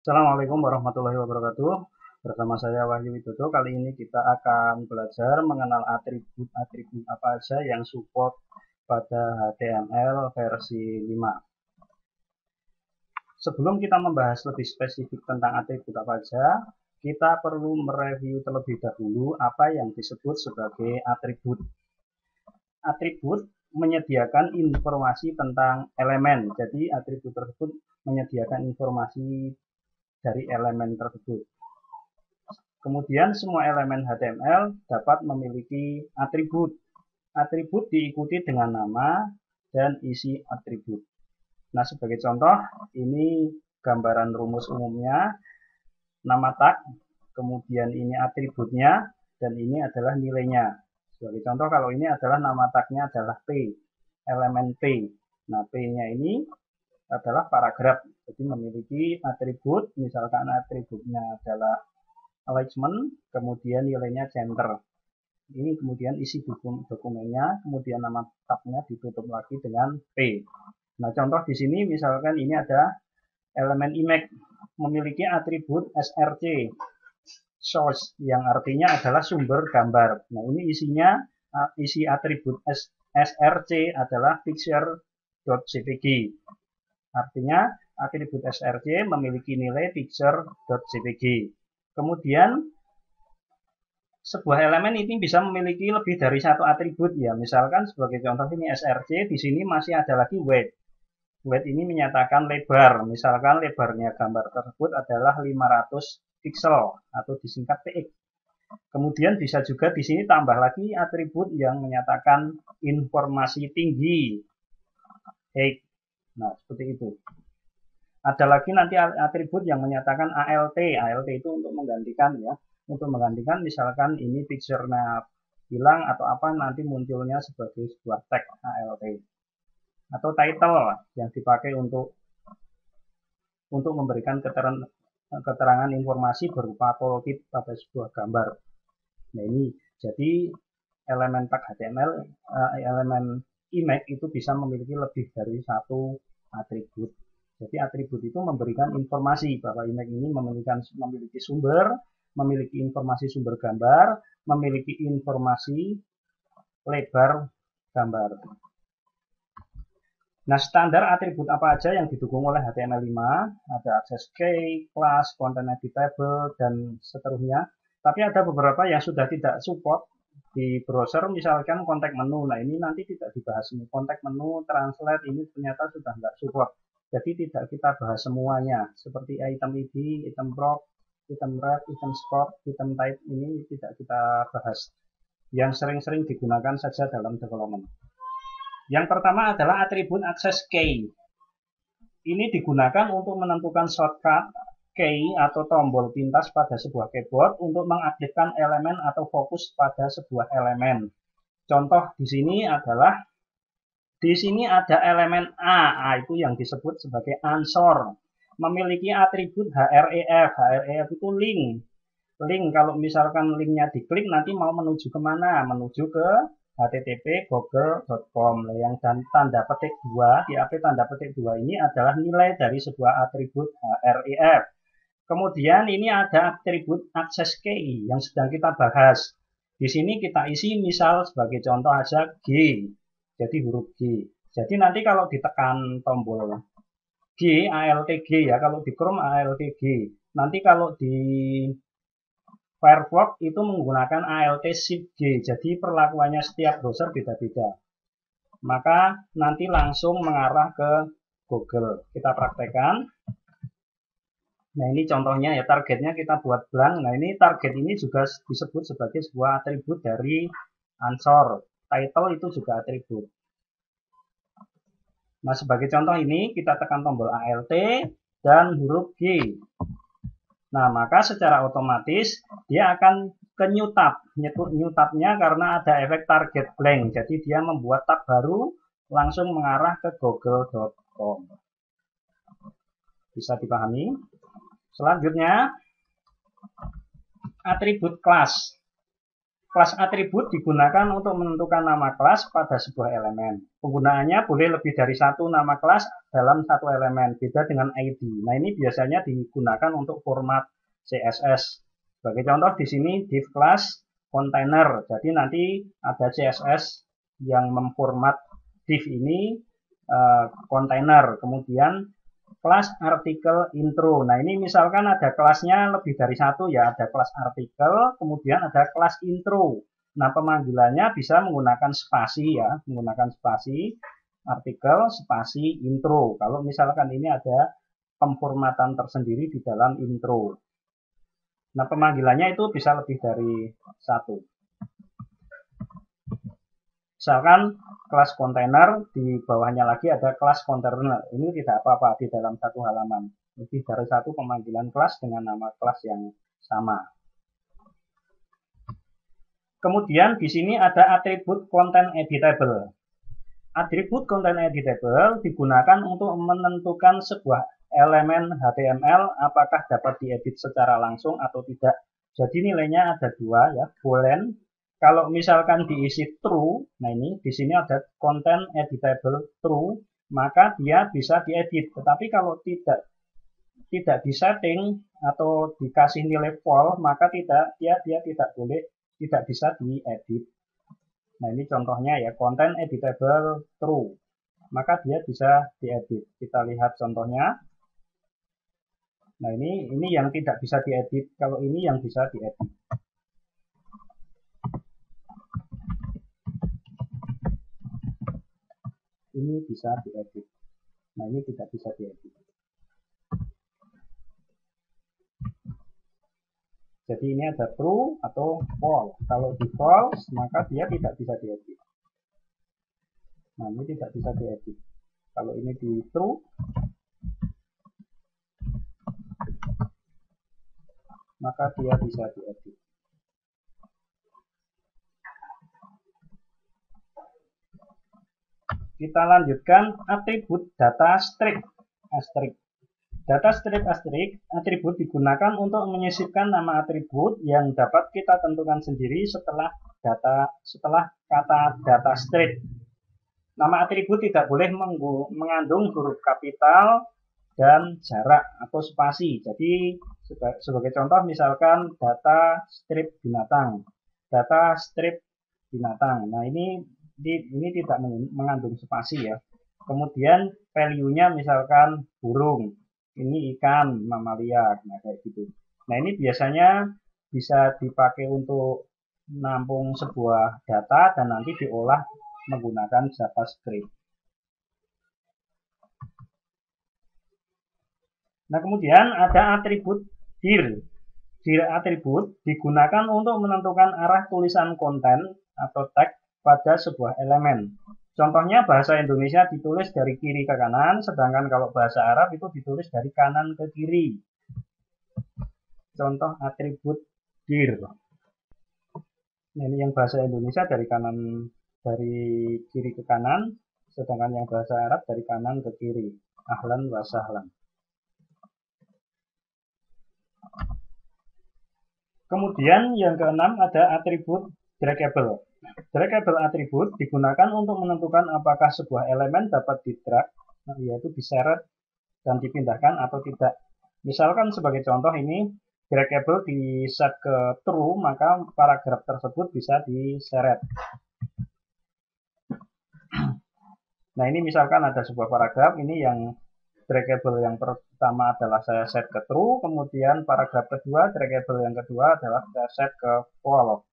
Assalamualaikum warahmatullahi wabarakatuh. Bersama saya Wahyu Widodo. Kali ini kita akan belajar mengenal atribut-atribut apa saja yang support pada HTML versi 5. Sebelum kita membahas lebih spesifik tentang atribut apa saja, kita perlu mereview terlebih dahulu apa yang disebut sebagai atribut. Atribut menyediakan informasi tentang elemen. Jadi atribut tersebut menyediakan informasi dari elemen tersebut. Kemudian semua elemen HTML dapat memiliki atribut. Atribut diikuti dengan nama dan isi atribut. Nah, sebagai contoh, ini gambaran rumus umumnya, nama tag, kemudian ini atributnya, dan ini adalah nilainya. Sebagai contoh, kalau ini adalah nama tagnya adalah P, elemen P. Nah, P-nya ini adalah paragraf, jadi memiliki atribut, misalkan atributnya adalah alignment, kemudian nilainya center. Ini kemudian isi dokumennya, kemudian nama tabnya ditutup lagi dengan P. Nah, contoh di sini misalkan ini ada elemen image memiliki atribut src, source, yang artinya adalah sumber gambar. Nah, ini isi atribut src adalah picture.jpg. Artinya atribut src memiliki nilai picture.jpg. Kemudian sebuah elemen ini bisa memiliki lebih dari satu atribut ya. Misalkan sebagai contoh ini src, di sini masih ada lagi width. Width ini menyatakan lebar. Misalkan lebarnya gambar tersebut adalah 500 pixel atau disingkat px. Kemudian bisa juga di sini tambah lagi atribut yang menyatakan informasi tinggi, height. Nah, seperti itu. Ada lagi nanti atribut yang menyatakan ALT. ALT itu untuk menggantikan ya. Untuk menggantikan misalkan ini picture-nya hilang atau apa, nanti munculnya sebagai sebuah tag ALT. Atau title yang dipakai untuk memberikan keterangan informasi berupa tooltip pada sebuah gambar. Nah, ini jadi elemen tag HTML, elemen image itu bisa memiliki lebih dari satu atribut. Jadi atribut itu memberikan informasi bahwa image ini memiliki sumber, memiliki informasi sumber gambar, memiliki informasi lebar gambar. Nah, standar atribut apa aja yang didukung oleh HTML5? Ada access key, class, content editable, dan seterusnya. Tapi ada beberapa yang sudah tidak support di browser, misalkan kontek menu. Nah, ini nanti tidak dibahas ini. Kontek menu, translate, ini ternyata sudah nggak support. Jadi tidak kita bahas semuanya. Seperti item ID, item prop, item wrap, item scope, item type, ini tidak kita bahas. Yang sering-sering digunakan saja dalam development. Yang pertama adalah atribut access key. Ini digunakan untuk menentukan shortcut key atau tombol pintas pada sebuah keyboard untuk mengaktifkan elemen atau fokus pada sebuah elemen. Contoh di sini adalah ada elemen A itu yang disebut sebagai answer. Memiliki atribut href. Href itu link. Link, kalau misalkan linknya diklik nanti mau menuju kemana? Menuju ke http://google.com. Yang tanda petik 2, di AP tanda petik 2 ini adalah nilai dari sebuah atribut href. Kemudian ini ada atribut access key yang sedang kita bahas. Di sini kita isi misal sebagai contoh aja G. Jadi huruf G. Jadi nanti kalau ditekan tombol G, ALTG ya, kalau di Chrome ALTG. Nanti kalau di Firefox itu menggunakan ALT Shift G, jadi perlakuannya setiap browser beda-beda. Maka nanti langsung mengarah ke Google. Kita praktekkan. Nah, ini contohnya ya, targetnya kita buat blank. Nah, ini target ini juga disebut sebagai sebuah atribut dari answer. Title itu juga atribut. Nah, sebagai contoh ini kita tekan tombol ALT dan huruf G. Nah, maka secara otomatis dia akan ke new tab. New tabnya karena ada efek target blank. Jadi dia membuat tab baru langsung mengarah ke google.com. Bisa dipahami? Selanjutnya, atribut kelas. Kelas atribut digunakan untuk menentukan nama kelas pada sebuah elemen. Penggunaannya boleh lebih dari satu nama kelas dalam satu elemen, beda dengan ID. Nah, ini biasanya digunakan untuk format CSS. Sebagai contoh di sini div class container. Jadi nanti ada CSS yang memformat div ini container. Kemudian kelas artikel intro. Nah, ini misalkan ada kelasnya lebih dari satu ya, ada kelas artikel, kemudian ada kelas intro. Nah, pemanggilannya bisa menggunakan spasi ya, menggunakan spasi artikel spasi intro. Kalau misalkan ini ada pemformatan tersendiri di dalam intro. Nah, pemanggilannya itu bisa lebih dari satu. Misalkan kelas kontainer, di bawahnya lagi ada kelas kontainer. Ini tidak apa-apa di dalam satu halaman. Lebih dari satu pemanggilan kelas dengan nama kelas yang sama. Kemudian di sini ada atribut content editable. Atribut content editable digunakan untuk menentukan sebuah elemen HTML apakah dapat diedit secara langsung atau tidak. Jadi nilainya ada dua ya, boolean. Kalau misalkan diisi true, nah ini di sini ada content editable true, maka dia bisa diedit. Tetapi kalau tidak disetting atau dikasih nilai false, maka dia tidak boleh, tidak bisa diedit. Nah, ini contohnya ya, content editable true. Maka dia bisa diedit. Kita lihat contohnya. Nah, ini yang tidak bisa diedit. Kalau ini yang bisa diedit. Ini bisa diedit. Nah, ini tidak bisa diedit. Jadi ini ada true atau false. Kalau di false, maka dia tidak bisa diedit. Nah, ini tidak bisa diedit. Kalau ini di true, maka dia bisa diedit. Kita lanjutkan atribut data strip asterisk. Data strip asterisk atribut digunakan untuk menyisipkan nama atribut yang dapat kita tentukan sendiri setelah kata data strip. Nama atribut tidak boleh mengandung huruf kapital dan jarak atau spasi. Jadi sebagai contoh misalkan data strip binatang. Data strip binatang. Nah, ini tidak mengandung spasi ya. Kemudian value-nya misalkan burung. Ini ikan, mamalia, nah kayak gitu. Nah, ini biasanya bisa dipakai untuk menampung sebuah data dan nanti diolah menggunakan JavaScript. Nah, kemudian ada atribut dir. Dir atribut digunakan untuk menentukan arah tulisan konten atau tag pada sebuah elemen. Contohnya bahasa Indonesia ditulis dari kiri ke kanan, sedangkan kalau bahasa Arab itu ditulis dari kanan ke kiri. Contoh atribut dir. Nah, ini yang bahasa Indonesia dari kiri ke kanan, sedangkan yang bahasa Arab dari kanan ke kiri. Ahlan wa sahlan. Kemudian yang keenam ada atribut draggable. Draggable atribut digunakan untuk menentukan apakah sebuah elemen dapat di-drag, yaitu diseret dan dipindahkan atau tidak. Misalkan sebagai contoh ini, draggable di set ke true, maka paragraf tersebut bisa diseret. Nah, ini misalkan ada sebuah paragraf, ini yang draggable yang pertama adalah saya set ke true, kemudian paragraf kedua, draggable yang kedua adalah saya set ke false.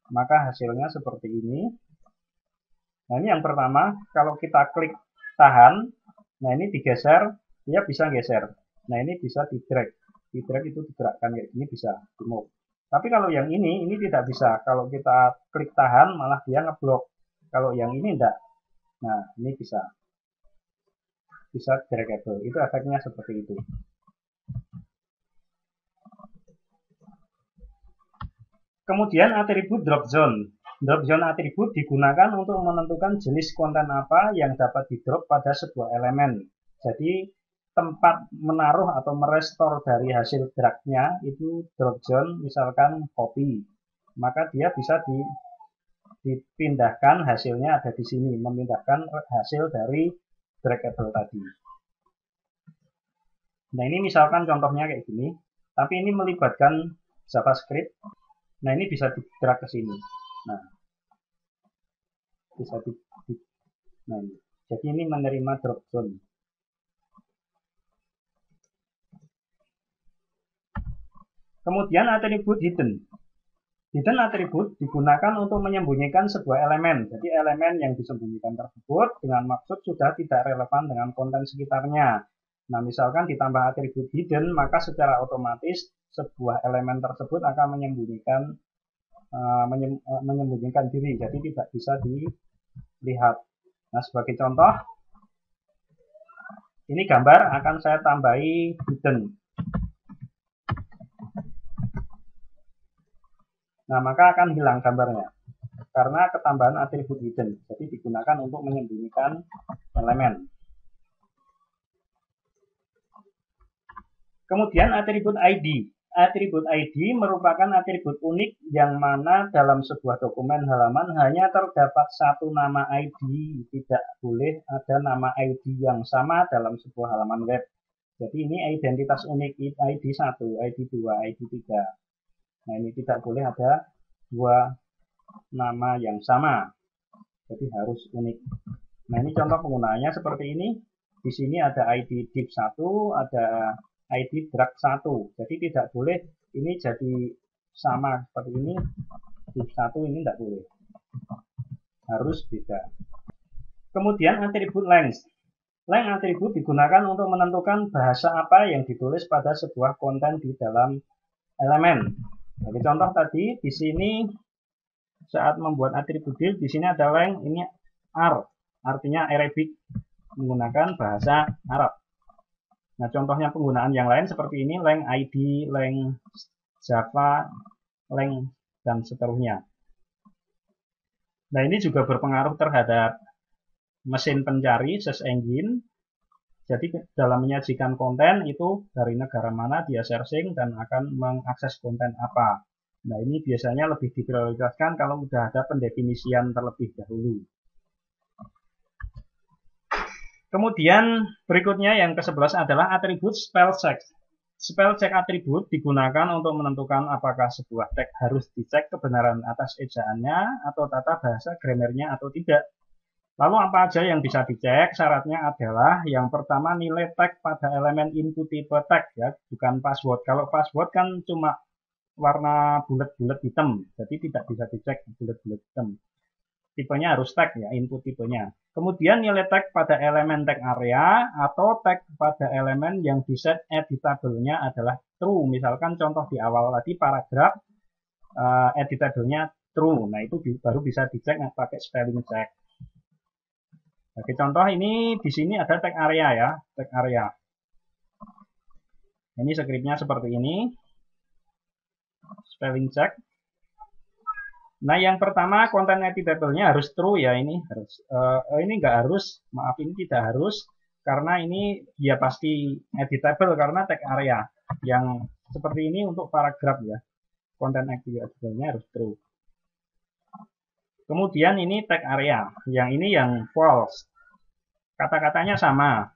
Maka hasilnya seperti ini. Nah, ini yang pertama, kalau kita klik tahan, nah ini digeser, dia bisa geser. Nah, ini bisa di-drag. Di-drag itu digerakkan kayak gini, bisa di-move. Tapi kalau yang ini tidak bisa. Kalau kita klik tahan, malah dia ngeblok. Kalau yang ini enggak. Nah, ini bisa draggable. Itu efeknya seperti itu. Kemudian atribut drop zone. Drop zone atribut digunakan untuk menentukan jenis konten apa yang dapat di-drop pada sebuah elemen. Jadi tempat menaruh atau merestore dari hasil drag-nya itu drop zone, misalkan copy. Maka dia bisa dipindahkan, hasilnya ada di sini, memindahkan hasil dari draggable tadi. Nah, ini misalkan contohnya kayak gini, tapi ini melibatkan JavaScript. Nah, ini bisa di-drag ke sini. Nah, bisa nah, ini. Jadi ini menerima drop zone. Kemudian atribut hidden. Hidden atribut digunakan untuk menyembunyikan sebuah elemen. Jadi elemen yang disembunyikan tersebut dengan maksud sudah tidak relevan dengan konten sekitarnya. Nah, misalkan ditambah atribut hidden, maka secara otomatis sebuah elemen tersebut akan menyembunyikan diri, jadi tidak bisa dilihat. Nah, sebagai contoh, ini gambar akan saya tambahi hidden. Nah, maka akan hilang gambarnya karena ketambahan atribut hidden. Jadi digunakan untuk menyembunyikan elemen. Kemudian atribut ID. Atribut ID merupakan atribut unik yang mana dalam sebuah dokumen halaman hanya terdapat satu nama ID, tidak boleh ada nama ID yang sama dalam sebuah halaman web. Jadi ini identitas unik, ID 1, ID 2, ID 3. Nah, ini tidak boleh ada dua nama yang sama. Jadi harus unik. Nah, ini contoh penggunaannya seperti ini. Di sini ada ID div 1, ada ID drag 1. Jadi tidak boleh ini jadi sama seperti ini. Div 1 ini tidak boleh. Harus beda. Kemudian atribut length. Length atribut digunakan untuk menentukan bahasa apa yang ditulis pada sebuah konten di dalam elemen. Jadi contoh tadi di sini saat membuat atribut div, di sini ada length, ini R, artinya Arabic, menggunakan bahasa Arab. Nah, contohnya penggunaan yang lain seperti ini, length ID, length Java, length, dan seterusnya. Nah, ini juga berpengaruh terhadap mesin pencari, search engine. Jadi dalam menyajikan konten itu dari negara mana dia searching dan akan mengakses konten apa. Nah, ini biasanya lebih diprioritaskan kalau sudah ada pendefinisian terlebih dahulu. Kemudian berikutnya yang ke-11 adalah atribut spell check. Spell check atribut digunakan untuk menentukan apakah sebuah tag harus dicek kebenaran atas ejaannya atau tata bahasa grammarnya atau tidak. Lalu apa aja yang bisa dicek? Syaratnya adalah yang pertama nilai tag pada elemen input tipe tag ya, bukan password. Kalau password kan cuma warna bulat-bulat hitam, jadi tidak bisa dicek bulat-bulat hitam. Tipenya harus tag ya, input tipenya. Kemudian nilai tag pada elemen tag area atau tag pada elemen yang diset editable-nya adalah true. Misalkan contoh di awal tadi paragraf editable-nya true. Nah, itu baru bisa dicek pakai spelling check. Oke, contoh ini di sini ada tag area ya, tag area. Ini skripnya seperti ini. Spelling check. Nah, yang pertama konten editable-nya harus true ya, ini harus ini enggak harus, maaf ini tidak harus karena ini dia pasti editable karena tag area. Yang seperti ini untuk paragraf ya. Konten editable-nya harus true. Kemudian ini tag area, yang ini yang false. Kata-katanya sama.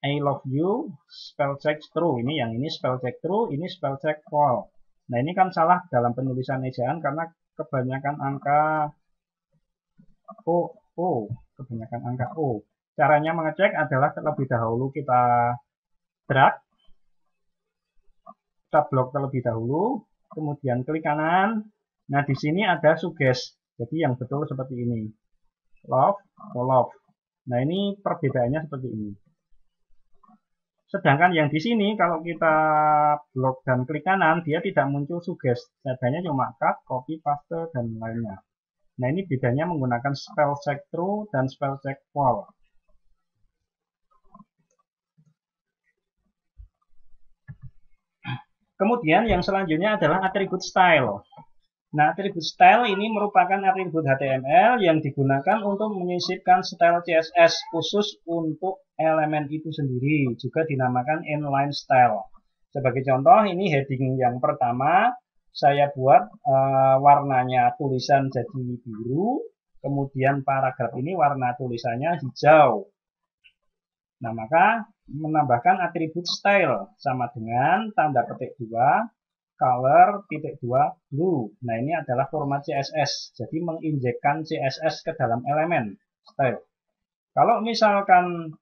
I love you, spell check true. Ini yang ini spell check true, ini spell check false. Nah, ini kan salah dalam penulisan ejaan karena kebanyakan angka kebanyakan angka O. Caranya mengecek adalah terlebih dahulu kita drag, kita blok terlebih dahulu, kemudian klik kanan. Nah, di sini ada suggest. Jadi yang betul seperti ini. Love, love. Nah, ini perbedaannya seperti ini. Sedangkan yang di sini kalau kita blok dan klik kanan, dia tidak muncul suggest. Adanya cuma cut, copy, paste, dan lainnya. Nah, ini bedanya menggunakan spell check true dan spell check false. Kemudian yang selanjutnya adalah atribut style. Nah, atribut style ini merupakan atribut HTML yang digunakan untuk menyisipkan style CSS khusus untuk elemen itu sendiri, juga dinamakan inline style. Sebagai contoh, ini heading yang pertama, saya buat warnanya tulisan jadi biru, kemudian paragraf ini warna tulisannya hijau. Nah, maka menambahkan atribut style sama dengan tanda petik 2 color titik 2 blue. Nah, ini adalah format CSS. Jadi menginjekkan CSS ke dalam elemen style. Kalau misalkan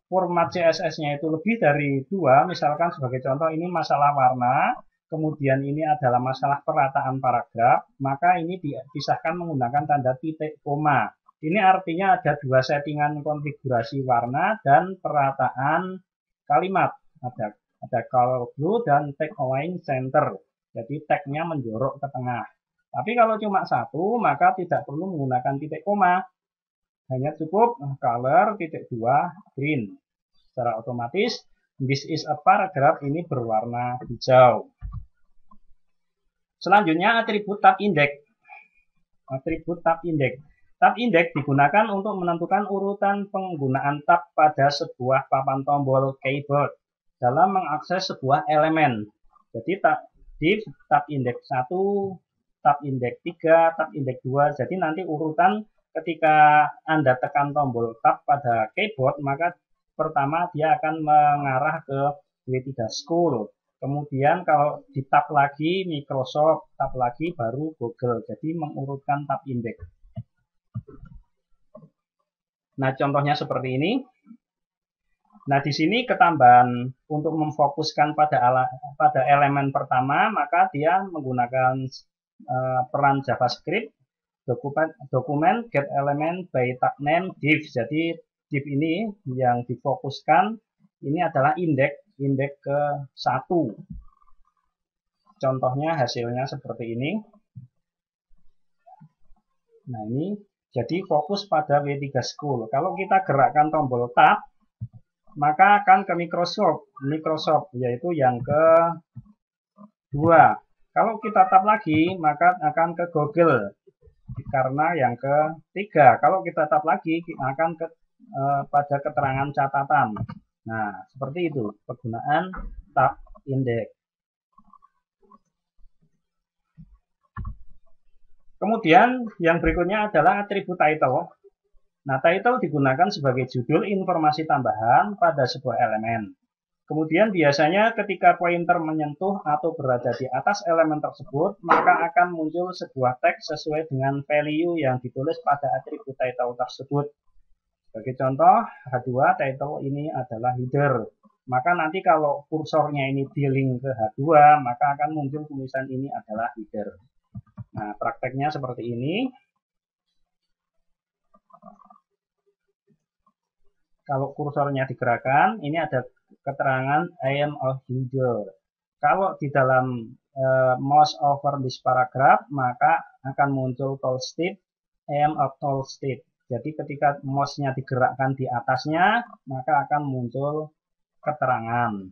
format CSS-nya itu lebih dari 2, misalkan sebagai contoh ini masalah warna, kemudian ini adalah masalah perataan paragraf, maka ini dipisahkan menggunakan tanda titik koma. Ini artinya ada dua settingan konfigurasi warna dan perataan kalimat. Ada color blue dan text align center. Jadi tagnya menjorok ke tengah. Tapi kalau cuma satu, maka tidak perlu menggunakan titik koma. Hanya cukup color titik 2 green. Secara otomatis, this is a paragraph ini berwarna hijau. Selanjutnya atribut tab index. Atribut tab index. Tab index digunakan untuk menentukan urutan penggunaan tab pada sebuah papan tombol keyboard dalam mengakses sebuah elemen. Jadi tab index 1, tab index 3, tab index 2. Jadi nanti urutan ketika Anda tekan tombol tab pada keyboard, maka pertama dia akan mengarah ke W3 School. Kemudian kalau di tab lagi Microsoft, tab lagi baru Google. Jadi mengurutkan tab index. Nah, contohnya seperti ini. Nah, di sini ketambahan untuk memfokuskan pada elemen pertama, maka dia menggunakan peran JavaScript, dokumen get element by tab name div. Jadi div ini yang difokuskan ini adalah indeks ke 1. Contohnya hasilnya seperti ini. Nah, ini jadi fokus pada W3 School. Kalau kita gerakkan tombol tab, maka akan ke Microsoft, yaitu yang ke-2. Kalau kita tab lagi, maka akan ke Google, karena yang ke-3. Kalau kita tab lagi, akan pada keterangan catatan. Nah, seperti itu penggunaan tab index. Kemudian yang berikutnya adalah atribut title. Nah, title digunakan sebagai judul informasi tambahan pada sebuah elemen. Kemudian biasanya ketika pointer menyentuh atau berada di atas elemen tersebut, maka akan muncul sebuah teks sesuai dengan value yang ditulis pada atribut title tersebut. Sebagai contoh, H2 title ini adalah header. Maka nanti kalau kursornya ini di-link ke H2, maka akan muncul tulisan ini adalah header. Nah, prakteknya seperti ini. Kalau kursornya digerakkan, ini ada keterangan I am a header. Kalau di dalam mouse over this paragraph, maka akan muncul tooltip I am a tooltip. Jadi ketika mouse-nya digerakkan di atasnya, maka akan muncul keterangan.